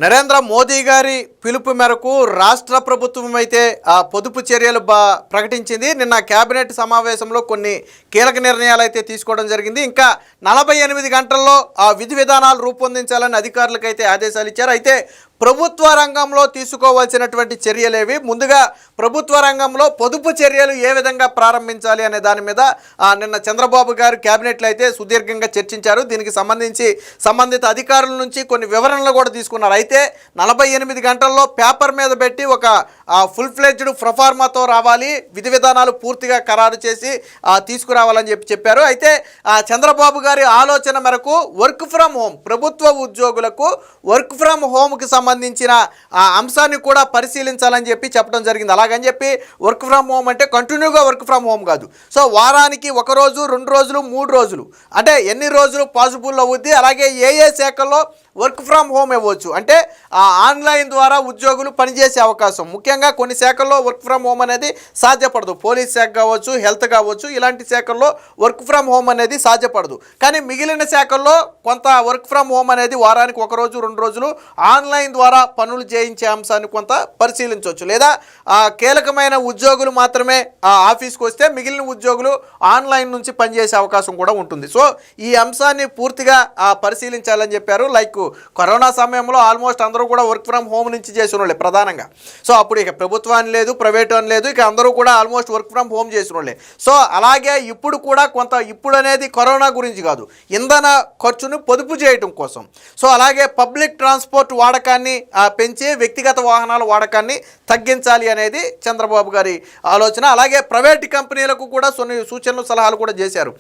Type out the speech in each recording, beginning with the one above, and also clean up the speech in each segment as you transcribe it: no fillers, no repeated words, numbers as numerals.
నరేంద్ర మోదీ గారి పిలుపు మేరకు రాష్ట్ర ప్రభుత్వం అయితే పొదుపు చర్యలు ప్రకటించింది. నిన్న కేబినెట్ సమావేశంలో కొన్ని కీలక నిర్ణయాలు అయితే తీసుకోవడం జరిగింది. ఇంకా 48 గంటల్లో విధి విధానాలు రూపొందించాలని అధికారులకు అయితే ఆదేశాలు ఇచ్చారు. అయితే ప్రభుత్వ రంగంలో తీసుకోవాల్సినటువంటి చర్యలేవి, ముందుగా ప్రభుత్వ రంగంలో పొదుపు చర్యలు ఏ విధంగా ప్రారంభించాలి అనే దాని మీద నిన్న చంద్రబాబు గారు కేబినెట్లో అయితే సుదీర్ఘంగా చర్చించారు. దీనికి సంబంధించి సంబంధిత అధికారుల నుంచి కొన్ని వివరణలు కూడా తీసుకున్నారు. అయితే 48 గంటల్లో పేపర్ మీద పెట్టి ఒక ఫుల్ ఫ్లెడ్జ్డ్ ప్రొఫార్మాతో రావాలి, విధి విధానాలు పూర్తిగా ఖరారు చేసి తీసుకురావాలని చెప్పారు. అయితే చంద్రబాబు గారి ఆలోచన మేరకు వర్క్ ఫ్రమ్ హోమ్, ప్రభుత్వ ఉద్యోగులకు వర్క్ ఫ్రమ్ హోమ్కి సంబంధించిన అంశాన్ని కూడా పరిశీలించాలని చెప్పడం జరిగింది. అలాగని చెప్పి వర్క్ ఫ్రమ్ హోమ్ అంటే కంటిన్యూగా వర్క్ ఫ్రమ్ హోమ్ కాదు. సో వారానికి 1 రోజు, 2 రోజులు, 3 రోజులు, అంటే ఎన్ని రోజులు పాసిబుల్ అవుద్ది, అలాగే ఏ శాఖల్లో వర్క్ ఫ్రమ్ హోమ్ ఇవ్వచ్చు, అంటే ఆన్లైన్ ద్వారా ఉద్యోగులు పనిచేసే అవకాశం. ముఖ్యంగా కొన్ని శాఖల్లో వర్క్ ఫ్రమ్ హోమ్ అనేది సాధ్యపడదు. పోలీస్ శాఖ కావచ్చు, హెల్త్ కావచ్చు, ఇలాంటి శాఖల్లో వర్క్ ఫ్రమ్ హోమ్ అనేది సాధ్యపడదు. కానీ మిగిలిన శాఖల్లో కొంత వర్క్ ఫ్రమ్ హోమ్ అనేది వారానికి 1 రోజు, 2 రోజులు ఆన్లైన్ ద్వారా పనులు చేయించే అంశాన్ని కొంత పరిశీలించవచ్చు. లేదా కీలకమైన ఉద్యోగులు మాత్రమే ఆఫీస్కి వస్తే మిగిలిన ఉద్యోగులు ఆన్లైన్ నుంచి పనిచేసే అవకాశం కూడా ఉంటుంది. సో ఈ అంశాన్ని పూర్తిగా పరిశీలించాలని చెప్పారు. లైక్ కరోనా సమయంలో ఆల్మోస్ట్ అందరూ కూడా వర్క్ ఫ్రమ్ హోమ్ నుంచి చేసిన వాళ్ళే ప్రధానంగా. సో అప్పుడు ఇక ప్రభుత్వాన్ని లేదు, ప్రైవేట్ అని లేదు, ఇక అందరూ కూడా ఆల్మోస్ట్ వర్క్ ఫ్రమ్ హోమ్ చేసిన వాళ్ళే. సో అలాగే ఇప్పుడు కూడా కొంత, ఇప్పుడు అనేది కరోనా గురించి కాదు, ఇంధన ఖర్చును పొదుపు చేయటం కోసం. సో అలాగే పబ్లిక్ ట్రాన్స్పోర్ట్ వాడకాన్ని పెంచి వ్యక్తిగత వాహనాల వాడకాన్ని తగ్గించాలి అనేది చంద్రబాబు గారి ఆలోచన. అలాగే ప్రైవేట్ కంపెనీలకు కూడా కొన్ని సూచనలు, సలహాలు కూడా చేశారు.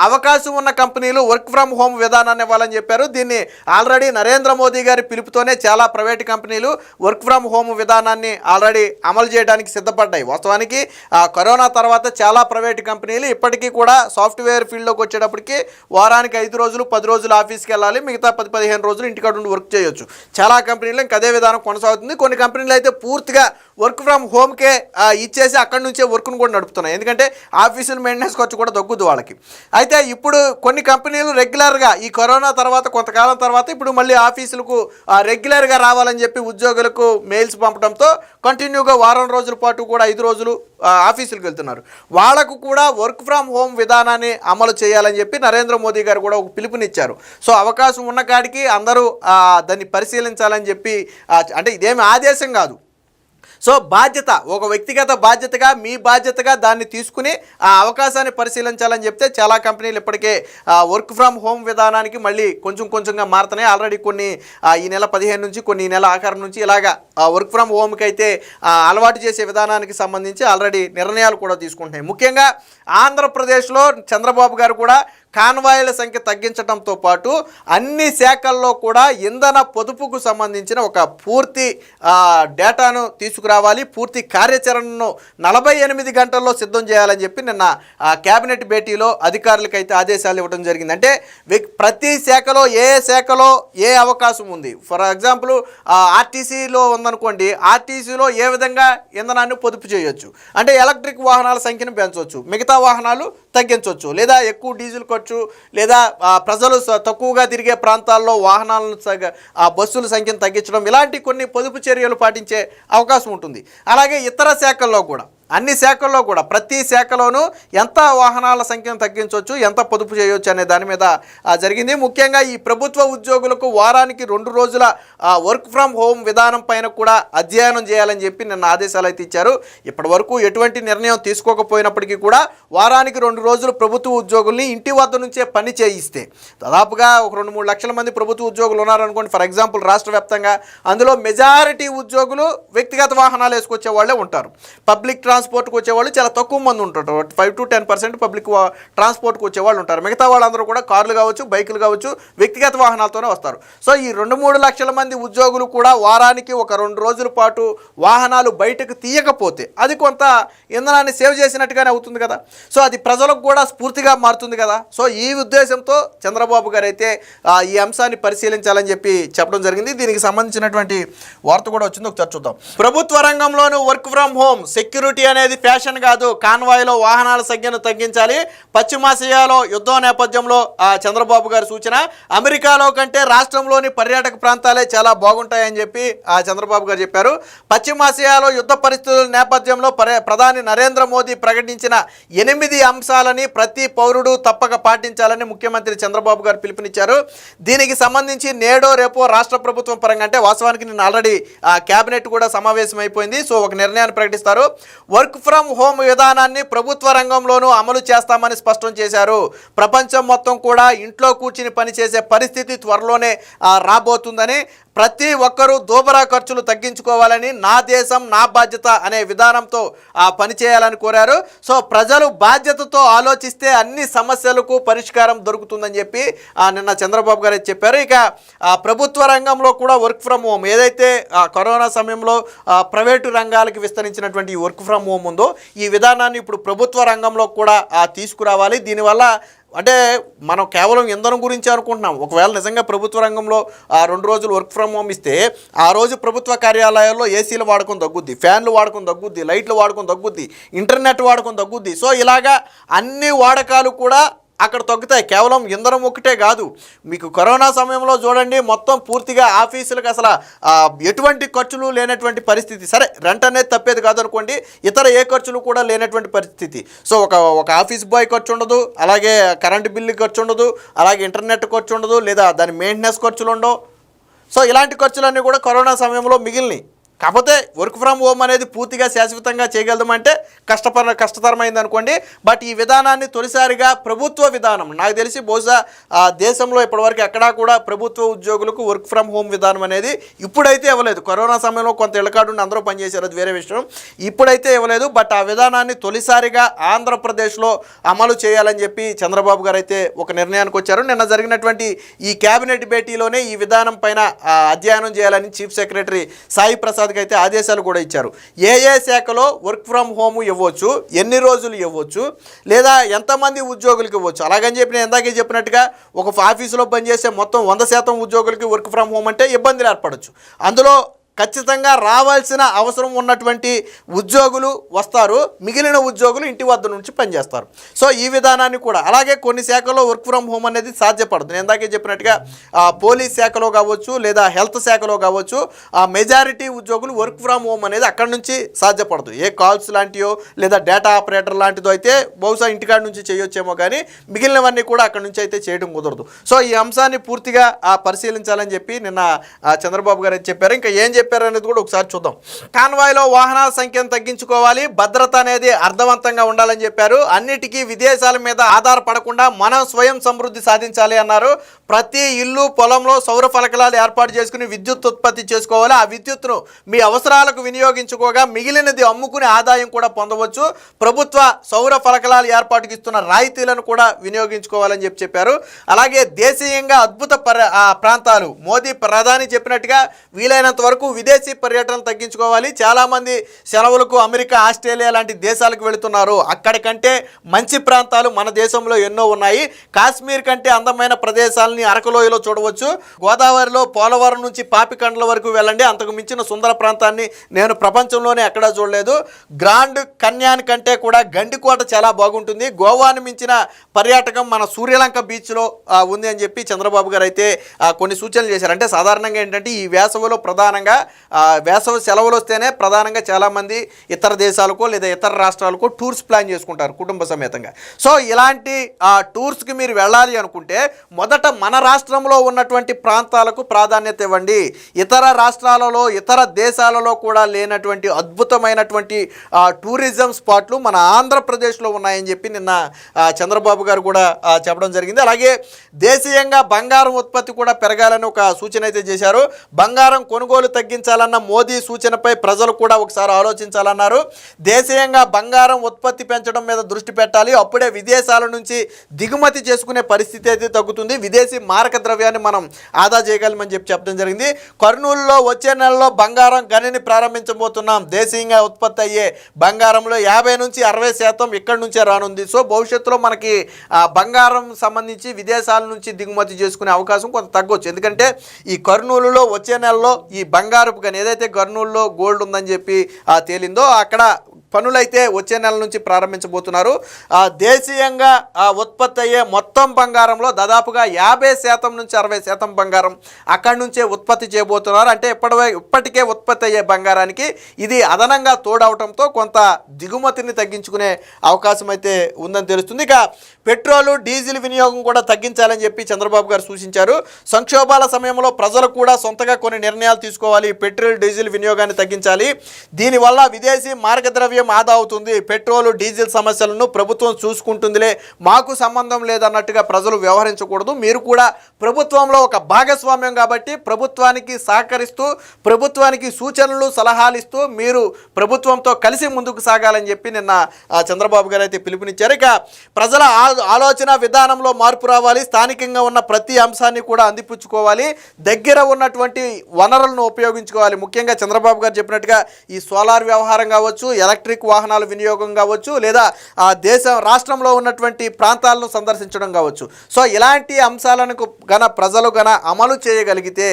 అవకాశం ఉన్న కంపెనీలు వర్క్ ఫ్రమ్ హోమ్ విధానాన్ని ఇవ్వాలని చెప్పారు. దీన్ని ఆల్రెడీ నరేంద్ర మోదీ గారి పిలుపుతోనే చాలా ప్రైవేట్ కంపెనీలు వర్క్ ఫ్రమ్ హోమ్ విధానాన్ని ఆల్రెడీ అమలు చేయడానికి సిద్ధపడ్డాయి. వాస్తవానికి కరోనా తర్వాత చాలా ప్రైవేట్ కంపెనీలు ఇప్పటికీ కూడా సాఫ్ట్వేర్ ఫీల్డ్లోకి వచ్చేటప్పటికి వారానికి 5 రోజులు, 10 రోజులు ఆఫీస్కి వెళ్ళాలి, మిగతా 10-15 రోజులు ఇంటికాడ ఉండి వర్క్ చేయొచ్చు. చాలా కంపెనీలు ఇంకా అదే విధానం కొనసాగుతుంది. కొన్ని కంపెనీలు అయితే పూర్తిగా వర్క్ ఫ్రమ్ హోమ్కే ఇచ్చేసి అక్కడి నుంచే వర్క్ను కూడా నడుపుతున్నాయి. ఎందుకంటే ఆఫీసుల మెయింటెనెన్స్ ఖర్చు కూడా తగ్గుద్ది వాళ్ళకి. అయితే ఇప్పుడు కొన్ని కంపెనీలు రెగ్యులర్గా ఈ కరోనా తర్వాత కొంతకాలం తర్వాత ఇప్పుడు మళ్ళీ ఆఫీసులకు రెగ్యులర్గా రావాలని చెప్పి ఉద్యోగులకు మెయిల్స్ పంపడంతో కంటిన్యూగా వారం రోజుల పాటు కూడా 5 రోజులు ఆఫీసులకు వెళ్తున్నారు. వాళ్లకు కూడా వర్క్ ఫ్రమ్ హోమ్ విధానాన్ని అమలు చేయాలని చెప్పి నరేంద్ర మోదీ గారు కూడా ఒక పిలుపునిచ్చారు. సో అవకాశం ఉన్న కాడికి అందరూ దాన్ని పరిశీలించాలని చెప్పి, అంటే ఇదేమి ఆదేశం కాదు, సో బాధ్యత, ఒక వ్యక్తిగత బాధ్యతగా, మీ బాధ్యతగా దాన్ని తీసుకుని ఆ అవకాశాన్ని పరిశీలించాలని చెప్తే చాలా కంపెనీలు ఇప్పటికే వర్క్ ఫ్రమ్ హోమ్ విధానానికి మళ్ళీ కొంచెంగా మారుతున్నాయి. ఆల్రెడీ కొన్ని ఈ నెల 15 నుంచి, కొన్ని ఈ నెల ఆఖరి నుంచి ఇలాగా వర్క్ ఫ్రమ్ హోమ్కి అయితే అలవాటు చేసే విధానానికి సంబంధించి ఆల్రెడీ నిర్ణయాలు కూడా తీసుకుంటున్నాయి. ముఖ్యంగా ఆంధ్రప్రదేశ్లో చంద్రబాబు గారు కూడా కాన్వాయ్ల సంఖ్య తగ్గించడంతో పాటు అన్ని శాఖల్లో కూడా ఇంధన పొదుపుకు సంబంధించిన ఒక పూర్తి డేటాను తీసుకురావాలి, పూర్తి కార్యాచరణను 48 గంటల్లో సిద్ధం చేయాలని చెప్పి నిన్న కేబినెట్ భేటీలో అధికారులకు అయితే ఆదేశాలు ఇవ్వడం జరిగింది. అంటే ప్రతి శాఖలో ఏ శాఖలో ఏ అవకాశం ఉంది, ఫర్ ఎగ్జాంపుల్ ఆర్టీసీలో ఉందనుకోండి, ఆర్టీసీలో ఏ విధంగా ఇంధనాన్ని పొదుపు చేయొచ్చు, అంటే ఎలక్ట్రిక్ వాహనాల సంఖ్యను పెంచవచ్చు, మిగతా వాహనాలు తగ్గించవచ్చు, లేదా ఎక్కువ డీజిల్ ఖర్చు, లేదా ప్రజలు తక్కువగా తిరిగే ప్రాంతాల్లో వాహనాలను, బస్సుల సంఖ్యను తగ్గించడం, ఇలాంటి కొన్ని పొదుపు చర్యలు పాటించే అవకాశం ఉంటుంది. అలాగే ఇతర శాఖల్లో కూడా, అన్ని శాఖల్లో కూడా ప్రతి శాఖలోనూ ఎంత వాహనాల సంఖ్యను తగ్గించవచ్చు, ఎంత పొదుపు చేయవచ్చు అనే దాని మీద జరిగింది. ముఖ్యంగా ఈ ప్రభుత్వ ఉద్యోగులకు వారానికి 2 రోజుల వర్క్ ఫ్రమ్ హోమ్ విధానం పైన కూడా అధ్యయనం చేయాలని చెప్పి నిన్న ఆదేశాలు అయితే ఇచ్చారు. ఇప్పటి వరకు ఎటువంటి నిర్ణయం తీసుకోకపోయినప్పటికీ కూడా వారానికి 2 రోజులు ప్రభుత్వ ఉద్యోగుల్ని ఇంటి వద్ద నుంచే పని చేయిస్తే, దాదాపుగా ఒక 2-3 లక్షల మంది ప్రభుత్వ ఉద్యోగులు ఉన్నారనుకోండి ఫర్ ఎగ్జాంపుల్ రాష్ట్ర వ్యాప్తంగా, అందులో మెజారిటీ ఉద్యోగులు వ్యక్తిగత వాహనాలు వేసుకొచ్చే వాళ్ళే ఉంటారు. పబ్లిక్ ట్రాన్స్పోర్ట్కి వచ్చేవాళ్ళు చాలా తక్కువ మంది ఉంటారు, 5-10% పబ్లిక్ ట్రాన్స్పోర్ట్కి వచ్చేవాళ్ళు ఉంటారు. మిగతా వాళ్ళందరూ కూడా కార్లు కావచ్చు, బైకులు కావచ్చు, వ్యక్తిగత వాహనాలతోనే వస్తారు. సో ఈ 2-3 లక్షల మంది ఉద్యోగులు కూడా వారానికి ఒక 2 రోజుల పాటు వాహనాలు బయటకు తీయకపోతే అది కొంత ఇంధనాన్ని సేవ్ చేసినట్టుగానే అవుతుంది కదా. సో అది ప్రజలకు కూడా స్ఫూర్తిగా మారుతుంది కదా. సో ఈ ఉద్దేశంతో చంద్రబాబు గారు అయితే ఈ అంశాన్ని పరిశీలించాలని చెప్పడం జరిగింది. దీనికి సంబంధించినటువంటి వార్త కూడా వచ్చింది, ఒకసారి చూద్దాం. ప్రభుత్వ రంగంలోనూ వర్క్ ఫ్రమ్ హోమ్, సెక్యూరిటీ అనేది ఫ్యాషన్ కాదు, కాన్వాయ్లో వాహనాల సంఖ్యను తగ్గించాలి. పశ్చిమాసియాలో యుద్ధం నేపథ్యంలో చంద్రబాబు గారి సూచన. అమెరికాలో కంటే రాష్ట్రంలోని పర్యాటక ప్రాంతాలే చాలా బాగుంటాయని చెప్పి చంద్రబాబు గారు చెప్పారు. పశ్చిమాసియాలో యుద్ధ పరిస్థితుల నేపథ్యంలో ప్రధాని నరేంద్ర మోదీ ప్రకటించిన 8 అంశాలని ప్రతి పౌరుడు తప్పక పాటించాలని ముఖ్యమంత్రి చంద్రబాబు గారు పిలుపునిచ్చారు. దీనికి సంబంధించి నేడో రేపో రాష్ట్ర ప్రభుత్వం పరంగా, అంటే వాస్తవానికి నిన్న ఆల్రెడీ కేబినెట్ కూడా సమావేశం అయిపోయింది. సో ఒక నిర్ణయాన్ని ప్రకటిస్తారు. వర్క్ ఫ్రమ్ హోమ్ విధానాన్ని ప్రభుత్వ రంగంలోనూ అమలు చేస్తామని స్పష్టం చేశారు. ప్రపంచం మొత్తం కూడా ఇంట్లో కూర్చుని పనిచేసే పరిస్థితి త్వరలోనే రాబోతుందని, ప్రతి ఒక్కరూ దోబరా ఖర్చులు తగ్గించుకోవాలని, నా దేశం నా బాధ్యత అనే విధానంతో పనిచేయాలని కోరారు. సో ప్రజలు బాధ్యతతో ఆలోచిస్తే అన్ని సమస్యలకు పరిష్కారం దొరుకుతుందని చెప్పి నిన్న చంద్రబాబు గారు చెప్పారు. ఇక ప్రభుత్వ రంగంలో కూడా వర్క్ ఫ్రమ్ హోమ్, ఏదైతే కరోనా సమయంలో ప్రైవేటు రంగాలకి విస్తరించినటువంటి ఈ వర్క్ ఫ్రమ్ హోమ్ ఉందో, ఈ విధానాన్ని ఇప్పుడు ప్రభుత్వ రంగంలో కూడా తీసుకురావాలి. దీనివల్ల అంటే మనం కేవలం ఇంధనం గురించి అనుకుంటున్నాం. ఒకవేళ నిజంగా ప్రభుత్వ రంగంలో 2 రోజులు వర్క్ ఫ్రమ్ హోమ్ ఇస్తే ఆ రోజు ప్రభుత్వ కార్యాలయాల్లో ఏసీలు వాడకం తగ్గుద్ది, ఫ్యాన్లు వాడకం తగ్గుద్ది, లైట్లు వాడకం తగ్గుద్ది, ఇంటర్నెట్ వాడకం తగ్గుద్ది. సో ఇలాగా అన్ని వాడకాలు కూడా అక్కడ తగ్గుతాయి. కేవలం ఇంధనం ఒకటే కాదు, మీకు కరోనా సమయంలో చూడండి మొత్తం పూర్తిగా ఆఫీసులకు అసలు ఎటువంటి ఖర్చులు లేనటువంటి పరిస్థితి. సరే రెంట్ అనేది తప్పేది కాదు అనుకోండి, ఇతర ఏ ఖర్చులు కూడా లేనటువంటి పరిస్థితి. సో ఒక ఆఫీస్ బాయ్ ఖర్చు ఉండదు, అలాగే కరెంటు బిల్లు ఖర్చు ఉండదు, అలాగే ఇంటర్నెట్ ఖర్చు ఉండదు, లేదా దాని మెయింటెనెన్స్ ఖర్చులు ఉండవు. సో ఇలాంటి ఖర్చులన్నీ కూడా కరోనా సమయంలో మిగిలినాయి. కాకపోతే వర్క్ ఫ్రమ్ హోమ్ అనేది పూర్తిగా శాశ్వతంగా చేయగలమంటే కష్టతరమైంది అనుకోండి. బట్ ఈ విధానాన్ని తొలిసారిగా ప్రభుత్వ విధానం, నాకు తెలిసి బహుశా దేశంలో ఇప్పటివరకు ఎక్కడా కూడా ప్రభుత్వ ఉద్యోగులకు వర్క్ ఫ్రమ్ హోమ్ విధానం అనేది ఇప్పుడైతే ఇవ్వలేదు. కరోనా సమయంలో కొంత ఇళ్ళకాడు అందరూ పనిచేశారు, అది వేరే విషయం. ఇప్పుడైతే ఇవ్వలేదు. బట్ ఆ విధానాన్ని తొలిసారిగా ఆంధ్రప్రదేశ్లో అమలు చేయాలని చెప్పి చంద్రబాబు గారు అయితే ఒక నిర్ణయానికి వచ్చారు. నిన్న జరిగినటువంటి ఈ కేబినెట్ భేటీలోనే ఈ విధానం పైన అధ్యయనం చేయాలని చీఫ్ సెక్రటరీ సాయి ప్రసాద్ అయితే ఆదేశాలు కూడా ఇచ్చారు. ఏ శాఖలో వర్క్ ఫ్రమ్ హోమ్ ఇవ్వచ్చు, ఎన్ని రోజులు ఇవ్వచ్చు, లేదా ఎంతమంది ఉద్యోగులకు ఇవ్వచ్చు. అలాగని చెప్పి నేను ఇందాకే చెప్పినట్టుగా ఒక ఆఫీసులో పనిచేసే మొత్తం 100% ఉద్యోగులకి వర్క్ ఫ్రమ్ హోమ్ అంటే ఇబ్బందులు ఏర్పడవచ్చు. అందులో ఖచ్చితంగా రావాల్సిన అవసరం ఉన్నటువంటి ఉద్యోగులు వస్తారు, మిగిలిన ఉద్యోగులు ఇంటి వద్ద నుంచి పనిచేస్తారు. సో ఈ విధానాన్ని కూడా, అలాగే కొన్ని శాఖల్లో వర్క్ ఫ్రమ్ హోమ్ అనేది సాధ్యపడదు. నేను ఇందాకే చెప్పినట్టుగా పోలీస్ శాఖలో కావచ్చు, లేదా హెల్త్ శాఖలో కావచ్చు, మెజారిటీ ఉద్యోగులు వర్క్ ఫ్రమ్ హోమ్ అనేది అక్కడి నుంచి సాధ్యపడదు. ఏ కాల్స్ లాంటివో లేదా డేటా ఆపరేటర్ లాంటిదో అయితే బహుశా ఇంటికాడ నుంచి చేయొచ్చేమో, కానీ మిగిలినవన్నీ కూడా అక్కడి నుంచి అయితే చేయడం కుదరదు. సో ఈ అంశాన్ని పూర్తిగా పరిశీలించాలని చెప్పి నిన్న చంద్రబాబు గారు చెప్పారు. ఇంకా ఏం చెప్పారనేది కూడా ఒకసారి చూద్దాం. కాన్వాయ్లో వాహనాల సంఖ్యను తగ్గించుకోవాలి, భద్రత అనేది అర్థవంతంగా ఉండాలని చెప్పారు. అన్నిటికీ విదేశాల మీద ఆధారపడకుండా మనం స్వయం సమృద్ధి సాధించాలి అన్నారు. ప్రతి ఇల్లు పొలంలో సౌర ఫలకాలు ఏర్పాటు చేసుకుని విద్యుత్ ఉత్పత్తి చేసుకోవాలి. ఆ విద్యుత్తును మీ అవసరాలకు వినియోగించుకోగా మిగిలినది అమ్ముకునే ఆదాయం కూడా పొందవచ్చు. ప్రభుత్వ సౌర ఫలకాలు ఏర్పాటుకి ఇస్తున్న రాయితీలను కూడా వినియోగించుకోవాలని చెప్పారు. అలాగే దేశీయంగా అద్భుత ప్రాంతాలు, మోదీ ప్రధాని చెప్పినట్టుగా వీలైనంత వరకు విదేశీ పర్యటనలు తగ్గించుకోవాలి. చాలామంది సెలవులకు అమెరికా, ఆస్ట్రేలియా లాంటి దేశాలకు వెళుతున్నారు. అక్కడికంటే మంచి ప్రాంతాలు మన దేశంలో ఎన్నో ఉన్నాయి. కాశ్మీర్ కంటే అందమైన ప్రదేశాలని అరకులోయలో చూడవచ్చు. గోదావరిలో పోలవరం నుంచి పాపికండ్ల వరకు వెళ్ళండి, అంతకు మించిన సుందర ప్రాంతాన్ని నేను ప్రపంచంలోనే ఎక్కడా చూడలేదు. గ్రాండ్ కన్యాన్ కంటే కూడా గండికోట చాలా బాగుంటుంది. గోవాను మించిన పర్యాటకం మన సూర్యలంక బీచ్లో ఉంది అని చెప్పి చంద్రబాబు గారు అయితే కొన్ని సూచనలు చేశారు. అంటే సాధారణంగా ఏంటంటే ఈ వేసవిలో ప్రధానంగా వేసవి సెలవులు వస్తేనే ప్రధానంగా చాలామంది ఇతర దేశాలకు లేదా ఇతర రాష్ట్రాలకు టూర్స్ ప్లాన్ చేసుకుంటారు కుటుంబ సమేతంగా. సో ఇలాంటి టూర్స్కి మీరు వెళ్ళాలి అనుకుంటే మొదట మన రాష్ట్రంలో ఉన్నటువంటి ప్రాంతాలకు ప్రాధాన్యత ఇవ్వండి. ఇతర రాష్ట్రాలలో, ఇతర దేశాలలో కూడా లేనటువంటి అద్భుతమైనటువంటి టూరిజం స్పాట్లు మన ఆంధ్రప్రదేశ్లో ఉన్నాయని చెప్పి నిన్న చంద్రబాబు గారు కూడా చెప్పడం జరిగింది. అలాగే దేశీయంగా బంగారం ఉత్పత్తి కూడా పెరగాలని ఒక సూచన అయితే చేశారు. బంగారం కొనుగోలు తగ్గించాలన్న మోదీ సూచనపై ప్రజలు కూడా ఒకసారి ఆలోచించాలన్నారు. దేశీయంగా బంగారం ఉత్పత్తి పెంచడం మీద దృష్టి పెట్టాలి. అప్పుడే విదేశాల నుంచి దిగుమతి చేసుకునే పరిస్థితి అయితే తగ్గుతుంది. విదేశీ మారక ద్రవ్యాన్ని మనం ఆదా చేయగలమని చెప్పడం జరిగింది. కర్నూలులో వచ్చే నెలలో బంగారం గనిని ప్రారంభించబోతున్నాం. దేశీయంగా ఉత్పత్తి అయ్యే బంగారంలో 50 నుంచి 60% ఇక్కడి నుంచే రానుంది. సో భవిష్యత్తులో మనకి బంగారం సంబంధించి విదేశాల నుంచి దిగుమతి చేసుకునే అవకాశం కొంత తగ్గొచ్చు. ఎందుకంటే ఈ కర్నూలులో వచ్చే నెలలో ఈ బంగారపు గని, ఏదైతే కర్నూలులో గోల్డ్ ఉందని చెప్పి తేలిందో, అక్కడ పనులైతే వచ్చే నెల నుంచి ప్రారంభించబోతున్నారు. దేశీయంగా ఉత్పత్తి అయ్యే మొత్తం బంగారంలో దాదాపుగా 50% నుంచి 60% బంగారం అక్కడి నుంచే ఉత్పత్తి చేయబోతున్నారు. అంటే ఇప్పటికే ఉత్పత్తి అయ్యే బంగారానికి ఇది అదనంగా తోడవటంతో కొంత దిగుమతిని తగ్గించుకునే అవకాశం అయితే ఉందని తెలుస్తుంది. ఇక పెట్రోలు డీజిల్ వినియోగం కూడా తగ్గించాలని చెప్పి చంద్రబాబు గారు సూచించారు. సంక్షోభాల సమయంలో ప్రజలు కూడా సొంతగా కొన్ని నిర్ణయాలు తీసుకోవాలి. పెట్రోల్ డీజిల్ వినియోగాన్ని తగ్గించాలి. దీనివల్ల విదేశీ మార్గద్రవ్యం ఆదా అవుతుంది. పెట్రోలు డీజిల్ సమస్యలను ప్రభుత్వం చూసుకుంటుందిలే, మాకు సంబంధం లేదన్నట్టుగా ప్రజలు వ్యవహరించకూడదు. మీరు కూడా ప్రభుత్వంలో ఒక భాగస్వామ్యం కాబట్టి ప్రభుత్వానికి సహకరిస్తూ ప్రభుత్వానికి సూచనలు సలహాలు ఇస్తూ మీరు ప్రభుత్వంతో కలిసి ముందుకు సాగాలని చెప్పి నిన్న చంద్రబాబు గారు అయితే పిలుపునిచ్చారు. ఇక ప్రజల ఆలోచన విధానంలో మార్పు రావాలి. స్థానికంగా ఉన్న ప్రతి అంశాన్ని కూడా అందిపుచ్చుకోవాలి. దగ్గర ఉన్నటువంటి వనరులను ఉపయోగించుకోవాలి. ముఖ్యంగా చంద్రబాబు గారు చెప్పినట్టుగా ఈ సోలార్ వ్యవహారం కావచ్చు, ఎలక్ట్రిక్ వాహనాల వినియోగం కావచ్చు, లేదా రాష్ట్రంలో ఉన్నటువంటి ప్రాంతాలను సందర్శించడం కావచ్చు. సో ఇలాంటి అంశాలను ప్రజలు అమలు చేయగలిగితే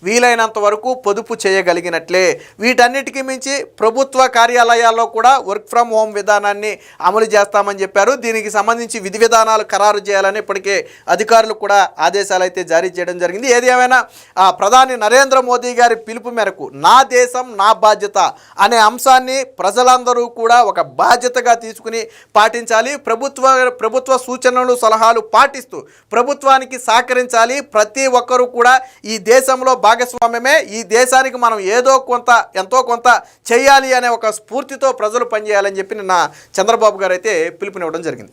వీలైనంత వరకు పొదుపు చేయగలిగినట్లే. వీటన్నిటికీ మించి ప్రభుత్వ కార్యాలయాల్లో కూడా వర్క్ ఫ్రమ్ హోమ్ విధానాన్ని అమలు చేస్తామని చెప్పారు. దీనికి సంబంధించి విధి విధానాలు ఖరారు చేయాలని ఇప్పటికే అధికారులు కూడా ఆదేశాలు అయితే జారీ చేయడం జరిగింది. ఏది ఏమైనా ప్రధాని నరేంద్ర మోదీ గారి పిలుపు మేరకు నా దేశం నా బాధ్యత అనే అంశాన్ని ప్రజలందరూ కూడా ఒక బాధ్యతగా తీసుకుని పాటించాలి. ప్రభుత్వ సూచనలు సలహాలు పాటిస్తూ ప్రభుత్వానికి సహకరించాలి. ప్రతి ఒక్కరూ కూడా ఈ దేశంలో భాగస్వామ్యమే. ఈ దేశానికి మనం ఎంతో కొంత చేయాలి అనే ఒక స్ఫూర్తితో ప్రజలు పనిచేయాలని చెప్పి నిన్న చంద్రబాబు గారు అయితే పిలుపునివ్వడం జరిగింది.